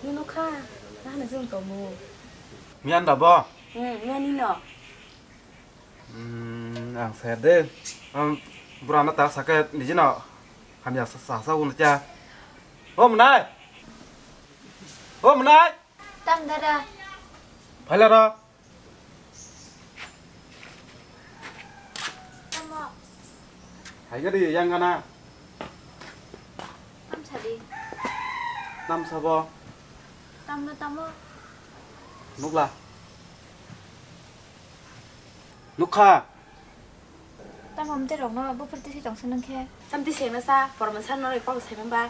누누카 나는 좀 너무 미안다 뭐. 미안이너. Ang sede. Berana tak sakit di sini. Kami sasa guna cia. Oh menai. Oh menai. 땀 달아. 발라라. 어머. 하이가리 양가나. 땀 차디. 남 사보. 땀어. 누구라? 누카. 땀 엄대로 너 뭐풀듯이 정신은 캐. 땀 뒤세면 사. 버러면 산 너를 뻥 세면 봐.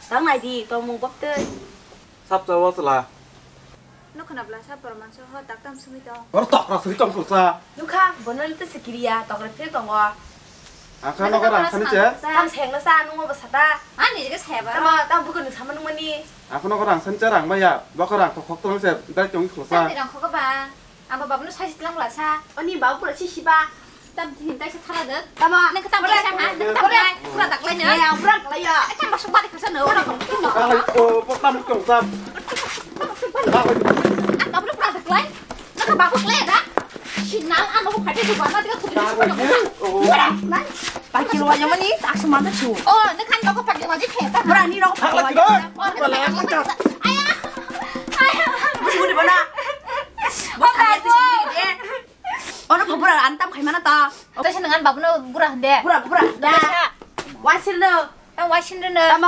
Tang này thì tôi mua bắp tươi. Sắp cho vợ là. Nó khả năng là sắp bờ màn cho họ tác tâm sumi to. Nó tọc là xử trong cuộc sa. Lúc khác, bọn nó tới Sikiria, tọc là phía tổng hòa. À khá nó có rằng khá chứ. Tam sèn nó xa, nó mua bật sạch ta. Anh thì cái xẹp á. Tam bữa cần được thăm nó đi. À nó có rằng sân chứ rằng bây giờ, bác có rằng khóc tôi sẽ tới trong cuộc sa. Tam thì rằng khó các bà. À bà nó sai lắm là xa. Anh đi báo của là 73. Tam thì hiện tại sẽ thay được. Tam à. Nên cái tam cái sao hả? Nên cái tam này, là đặt lên nữa. Nè, ông rắc lại giờ. Cái tam mà sống ba thì phải sao nữa? Nó còn cái nọ. Các cô có tâm trong sa. Anh đâu lúc nào đặt lên? Nó có bà bước lên đó. Xin nào anh đâu phải đi được nó cái thùng Cái Bà kêu vào nhóm đi, tác xong nó chủ. nó khăn đâu có phải vào cái thẻ ta. Bữa nay đi đâu? Thằng là cái đó. Bà lẹ con chào. Ai à? Bữa đi bữa nào? Bữa sáng tôi xin đi đi. Nó có bữa là ăn tam khai mà nó to. Tôi xin ăn bà nó bữa ăn đấy. Bữa. Dạ. Quá xin đâu. Em quay xin nữa.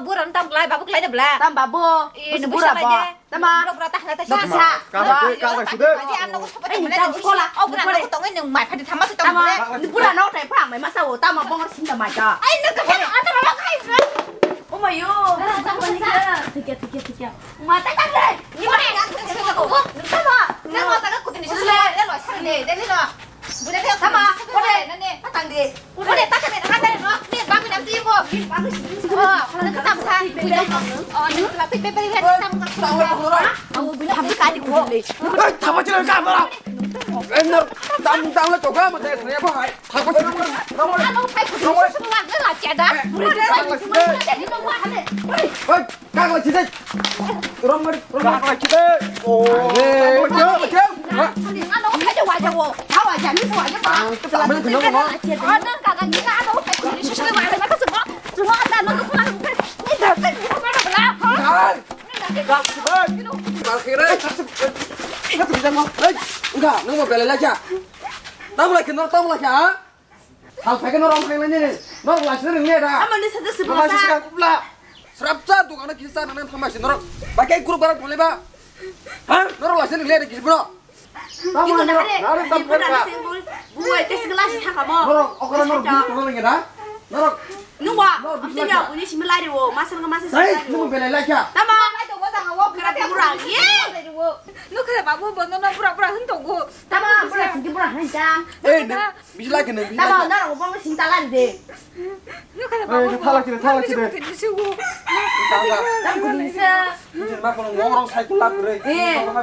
Bữa ăn tam lại bà bước lại đập là. Tam bà bố. Bữa là bò. Tam à. Bữa ta lại ta Nó xa. Cao là chứ đấy. Cái ăn nó có sắp đến đây đi là. Bữa ăn nó tổng cái đường mày phải đi thăm mắt trong đấy. Bữa là nó chạy phẳng mày mà sao tao mà bông nó xin tao mày cho. Ai nó cái ăn nó hay rồi. Ôi mày ơi. Tao bên kia. Thực kia. Mà tao tao đây. Nhưng mà này nó sẽ là cổ. Tao mà. Nó mà tao có cái gì lên, nó loại sang này, đây là. Bữa nay tao mà. Bữa nay nó nè, tao tăng đi. Bữa nay tao cái này ăn đây nó. Nè ba mươi năm tiêu vô. Nó cái tầm sang. Nó là bị hết tầm tao rồi. Làm cái đi của đi. Thằng mà chơi cái nào? Em nó tao là chỗ cái mà để nó có hại. Thằng mà chơi nó Anh không phải của tôi, nó làm rất là trẻ đó. Bữa nay chạy đi đâu qua hết đấy. ơi, càng là chị đây. Càng là chị đây. Ồ, mà chứ. Anh đâu phải cho hoài cho bộ. Tháo hoài chẳng biết hoài cho bà. Cái mình thì nó có nó. Nó cả cái gì anh đâu phải của đi chơi hoài nó có sự nó. Sự nó anh nó không ăn. Đi được cái gì không phải là hả? Gặp chị ơi. Mà khi đấy. Nó tự nhiên không? Đấy. Enggak, nó mà về lại chả. Tao lại cái nó tao lại chả. Thằng phải cái nó rong lên như này. Nó lại sẽ đừng nghe ra. Ama ni satu Nó sebelah masih sekarang pula. Serapsa tuh karena kisah nanti sama si norok. Pakai grup barat boleh ba? Hah? Norok lah sini lihat di sebelah. Ini Tahu ada norok. ada. Norok tak Ini ada berapa. simbol. Buat tes kelas tak kamu. Norok, orang norok di turun lagi dah. Norok. Nunggu. Nanti dia punya sebelah dia. Masa nggak masa Đấy, sebelah. nhưng mà về lại lại chả. Tama. Kira kurang. Nó cái bà mua nó pura hứng thú. Tama. Bukan sini bukan hanya. Eh, bisa lagi nih. Tama. Nara mau bangun sintalan deh. Nó cái bà Eh, thalak sini. Tahu. Tama bisa. Jadi mak kalau ngorong saya kulap deh.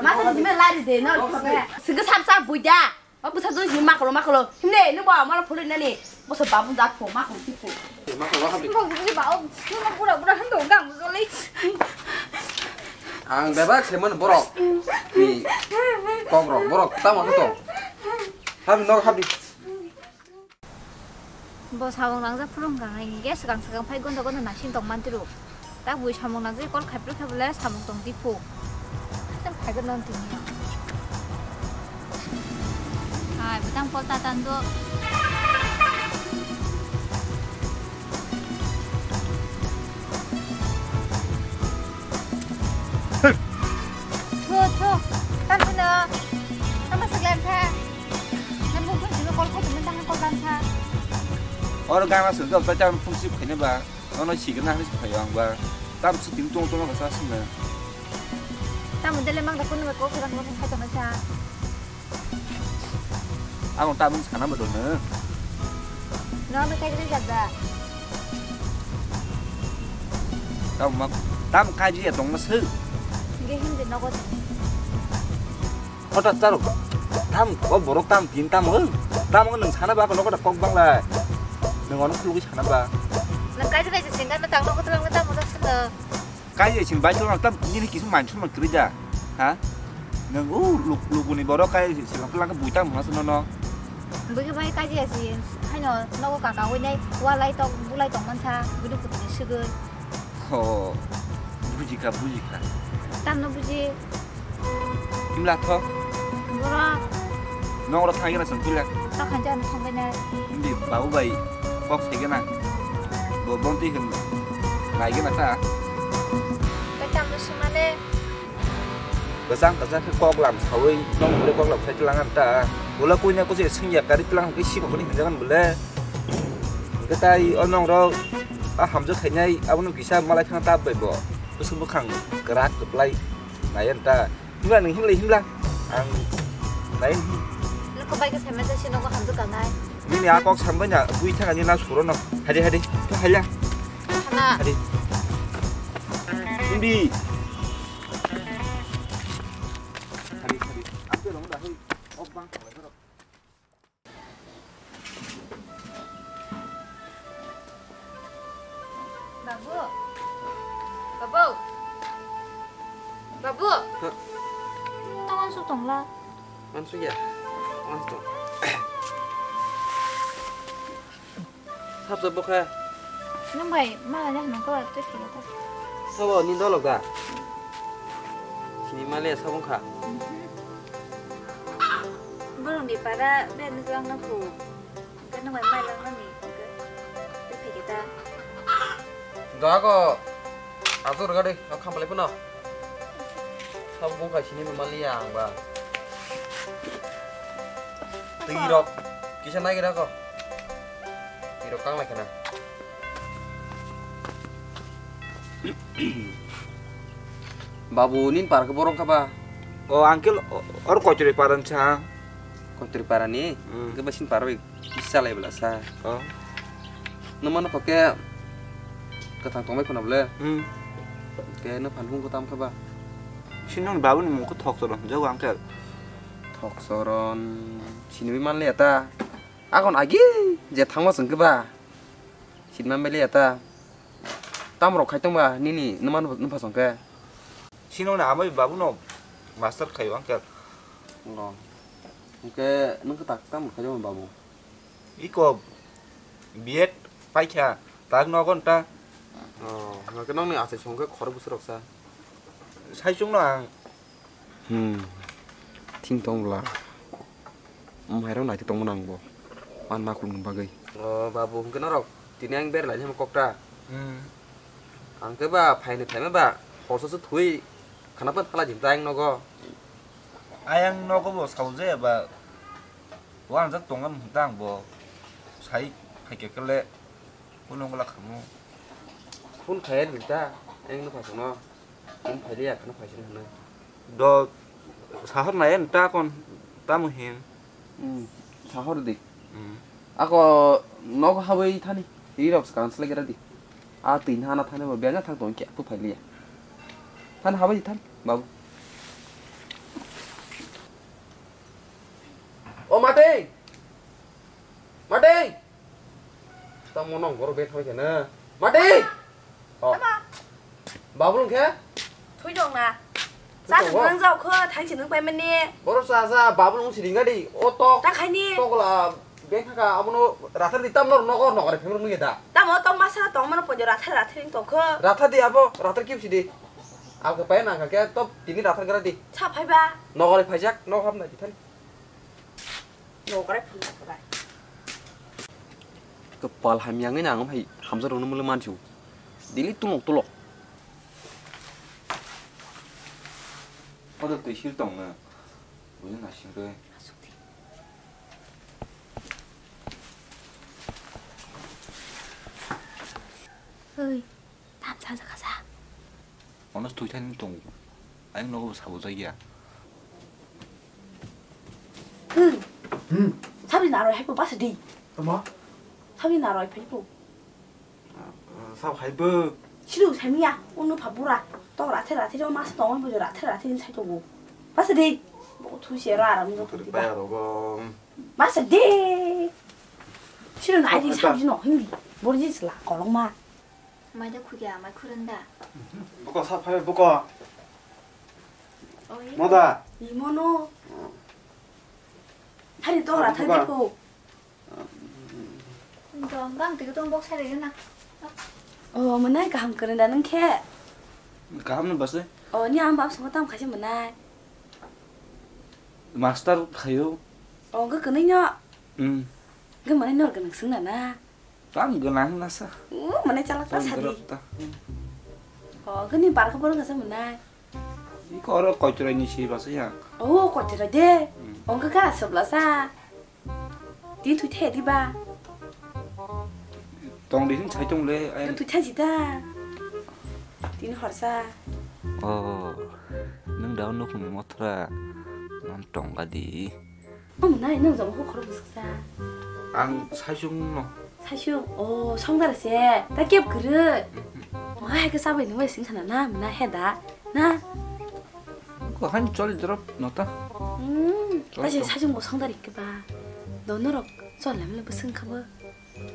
Masa sini lari deh. Nara segi samsa buja. Apa satu sini makro. Ini nunggu malah pulih nani. Masa babu dah pun makro tipu. Mak kalau habis. Không cái bảo nó pura hứng thú đằng rồi lấy. Ang bebek semen borok. Di kongrok borok tamu itu. Habis nok habis. 뭐 사먹는 자 푸른 강 이게 스강 파이 건더거는 나신 동만들로 딱 우리 사먹는 자 걸 가브르 가블레 사먹동 디포 좀 밝은 넌 등이야 아 부당 뻗다단도 더 땀이나 땀을 쓰게 타 난 부분 지금 걸 가지면 당한 걸 반타 Orang gang langsung tu, kita jangan fungsi begini bah. Orang sih kena harus payung bah. Tam setim tung tung apa sah semua. 땀 문제 내망 갖고 있는 거 그런 거 살짝 넣자 Aku tak mungkin sana berdona. 너 mấy cái cái giật Tam mak, tam kaji ya dong masuk. 이게 힘든 너거든 Kau tak tahu. Tam, kau borok tam, tin tam Tam kan neng sana bah, kau nak kong bang lah. Neng orang keluar sana bah. 난 까지 가지 생각 나 당도 그런 거 땀 묻었어 cái gì xin bái cho nó tâm như này kỹ số màn chúng mình cứ ra hả nâng lục lục này bỏ đó cái xin làm cái bụi tâm nó nó bữa cái gì hay nó có cả cái này qua lại tông man sa bữa được cái sự cái ồ bụi gì cả tam nó bữa gì kim lạc thôi bữa nó thay cái là sẵn là tao khăn chân không bên này đi bảo vệ bóc thấy cái này bộ bông tí hình này cái này sao cái tam nó xem này cái cái con làm xấu đi nó không con làm sai cho lăng anh ta bữa là cô nha có gì sinh nhật cái đi lăng cái ship của cái hình dạng bữa lẽ cái tay ông nong đó hàm rất hay nhây ông nó kisah malah thằng ta bởi bỏ cái súng bức hàng crack cái play này anh ta nhưng mà đừng him lăng ăn đấy có bay cái xem cái xin nó có hàm rất cả này ini aku sampai nya vui thang anh nào suro nó hadi cho hay lăng 하나 hadi đi 앞에 너무 나 hơi 엇방 바보 tao ăn số tổng là ăn số gì ăn số sắp rồi bốc ha nhưng mày mà nhá nó có tôi thì nó sao bảo nhìn đó lộc à chỉ mà lẽ sao không khả bữa lần đi para bên cái nó phủ cái nó mày là nó mì cái phải kita đó có 아주 그러가 돼. 아 캄발레 보나. 사부 가 신이 말리야 봐. 뜨기로 기사 나기라고. 이로 깡 나게나. Babu nin par ke borong kaba. oh angkel or kau curi paran cang Kontri parani. Ke basin parwe bisa lah belasa. oh Nomor pakai ketang tongmai kena boleh. Cái nó phản hung của tam các bạn. xin nó bảo mình một cái thọc rồi giờ quăng cái Thọc soron xin với man lẹ ta. À còn ai kia giờ thắng vào sừng các bạn. Xin man lẹ ta. Tam rọc khai tông bà nini nó phải sòng cái. xin nó nào mới bảo nó master khai quăng cái Ngon. Cái nó cứ tạc tam một khai cho mình bảo bố. ý có biết phải chả tag nó con ta Mà cái nón này à sẽ xuống cái khó được bớt sa. sai chúng nó ăn Thinh tông là hai đâu này thì tông năng bộ. Ăn mà cũng bagai. Bà bố cái nó rồi. Thì anh biết lại cho một cọc ra. Ăn cái bà phải này phải mấy bà. Họ sẽ thui. Khả năng là điểm danh nó có. ai ăn nó có bộ sầu dễ và ăn rất tốn âm tăng bộ sai phải cái lệ cũng nó có là khẩm Phun khé được ta. Anh nó phải xuống nó. Cũng phải đi à, nó phải trên này. đồ sao hết này anh ta còn ta một hiền Sao hết được? Ako nó có hai thani. Đi đọc scan sẽ lấy cái đi. À tin hana thani mà bé nhất thằng tốn kẹt tôi phải đi. Than hai thani, babu. Ô Martin. Martin. Tao muốn nòng có bé thôi kìa nè. Martin. Babu luôn kìa. thôi dòng nè ra thằng nâng dọc khơ thằng chỉ nâng bay bên nè Baru sa babu luôn chỉ đi ô tô. ta khai nè To là bé khaka amono rata di tam no có cái phim nó ta. ta mới tông masa tông mà nó bây giờ ra thay tông khơ Rata di apa? Rata kip sih di. Aku pengen nang kakek top ini rata gara di. chắp hay ba No kali pajak no ham na di tan. nổ cái đấy phải Kepal ham yang ini ngam hai hamzah rono meleman chu. Dili tulok. có được từ siêu tổng là với là siêu đây ơi làm sao ra nó tùy thân tổng anh nó có sáu giây à sao đi nào rồi hay bộ bắt đi Apa? sao đi nào rồi phải bộ Sao hai bơ? 싫어 재미야 오늘 바보라 또 라테 좀 마스 너무 보죠 라테는 살도고 마스디 뭐 두시에로 알아면 또 Bayar ko. 마스디 싫어 아이디 참지 너 힘이 모르지 슬라 걸롱마 마이다 쿠기야 마이 쿠른다. 먹고 사파요 먹고. 뭐다? 이모노. 하리 또라 타기고. 강 되게 돈 복사 되겠나? 뭐나 감 그런다는 캐. 감는 봤어? 니 안 밥 sống tao 가시 뭐나. 마스터 가요. 그 그는요. 그 뭐나 너 그는 승나나. 땀 그냥 났어. 뭐나 잘랐다 사디. 그렇다. 그니 바르가 보는 거서 뭐나. 이거 어려 거주라니 시 봤어야. quạt trời cái là sụp là xa tí thui thẻ đi ba Tông đến thấy trong lễ em. thui thẻ gì ta tí nó hỏi xa nâng đau nó không mất ra làm trọng là đi mình nói nâng giống không có được xa ăn sai chung nó 사실 성달았어 나 깨 그릇 그 사람이 있는 거에 생산하나 나 해다 나 그거 한 쫄이 들어 넣었다 사실 사실 뭐 성달이 있게 봐 너너로 쫄라면 무슨 커버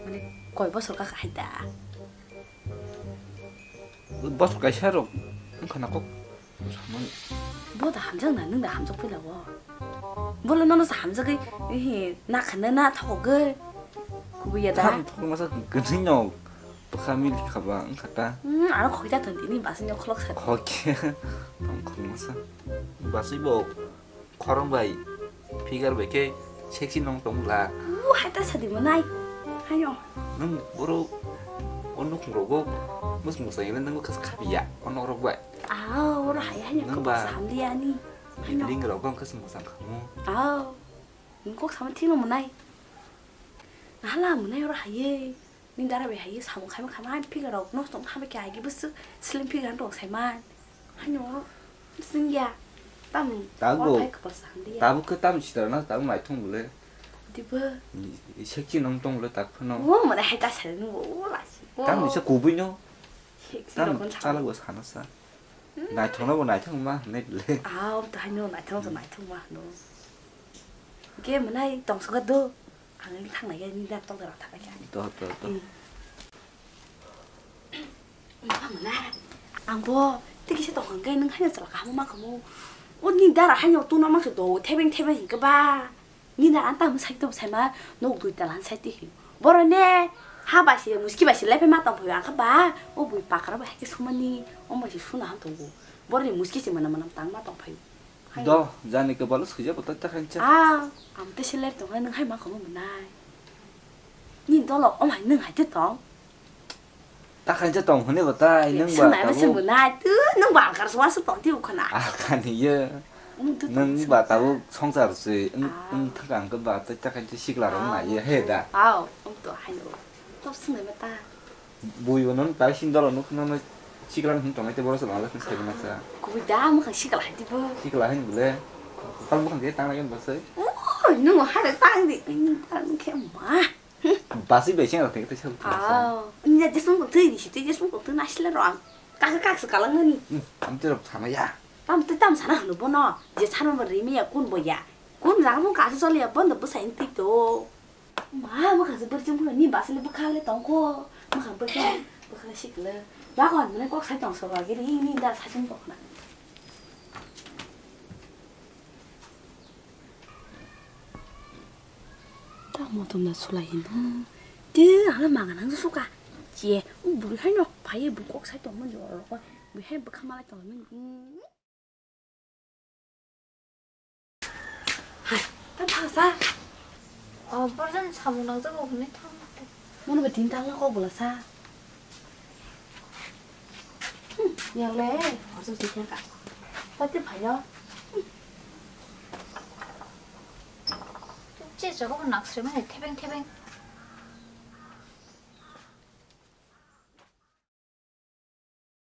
만에 거의 벗어가 가이다 벗어가 샤로 그나 꼭 잠만 뭐다 함정 났는데 함정 풀려고 몰라 너는 함정이 나 가는 나 타고 그 그거야다 그러면서 그냥 카밀 가봐 갔다 알아 거기다 던지니 맛은 클럭 사 거기 그러면서 맛이 뭐 커런 바이 피가로 이렇게 섹시 농동라 하다 사디면 나이 하요 능 뭐로 어느 그러고 무슨 무슨 는 거 카비야 어느 그러고 오라 하야 그 삼리아니 링으로 건 무슨 가무 꼭 사면 튀는 나이 할라 문에 요라 하예 닌다라 왜 하예 사고 가면 한 피가로 노좀 하면 게 아기 부스 슬림 피가 한 동 세만 한요 승야 땀 따고 따고 그 땀 지더나 따고 많이 통불래 디버 이 색지 농동을 딱 펴놓 뭐라 해다 살는 거 라시 땀 진짜 고분요 땀 잘라고 사놨어 나 전화고 나 통마 내래 또 한요 나 통도 나 통마 너 이게 뭐나이 동서가도 강을 탕나게 닌다 똥들어 타게 또 뭐나 안보 되게 싫어 한게 능 하냐 저 가만만큼 닌다라 하냐 또 남아서 또 태뱅 이거 봐 닌다라 안 따면 살도 살마 너도 있다라 한 살띠 뭐라네 하바시 무스키바시 레페 맞다 보여 안 가봐 뭐 바카라바 해게 수만이 엄마시 수나 한 도고 뭐라니 무스키시 만나만 땅 맞다 보여 너 자네 그 발로 쓰자 부터 딱 한자 아무튼 실례 동안 능 할 만큼 없나 닌 돌로 엄마 능 하겠다 딱 한자 동 흔해 봤다 능 봐 나만 뭐나 능 봐. 가서 와서 또 뛰고 가나 아니야 능 봤다고 성사르지 응 특안 그 봤다 딱 한자 시글라로 나이 해다 또 하요 또 쓰는 거다 뭐요는 다 신더러 놓고는 시글라는 좀 동에 때 벌어서 말라서 세면서 그거 다음 한 시글 하지 뭐 시글라 하는 거래 빨리 한 개 땅에 봤어요 능 하래 땅이 땅 개마 바시 배신 어떻게 때 처음 이제 손도 들이 이제 손도 들 나실래로 안 까까스 갈랑니 아무튼 참아야 땀 사나는 보나 이제 사는 거 리미야 군 뭐야 군 라고 가서 sol이야 번도 뭐 사인티도 뭐 가서 버지 물어 니 바슬리 부칼레 똥고 뭐 버지 뭐 시글래 와건 મને કોક સાઈડ સો વાગે ની દા સાજન કોકના 다 모두 나 술라인다 띠 하나 망하는 수가 지 우리 할녀 바에 꼭 사이드 없는 줄 알고 우리 해 부카마라 떠는 다 타사 버전 사무랑 저거 보네 타 오늘 왜 딘달라고 불러사 양래 어서 드세요. 어때 봐요? 찌 저거 낙스면 태뱅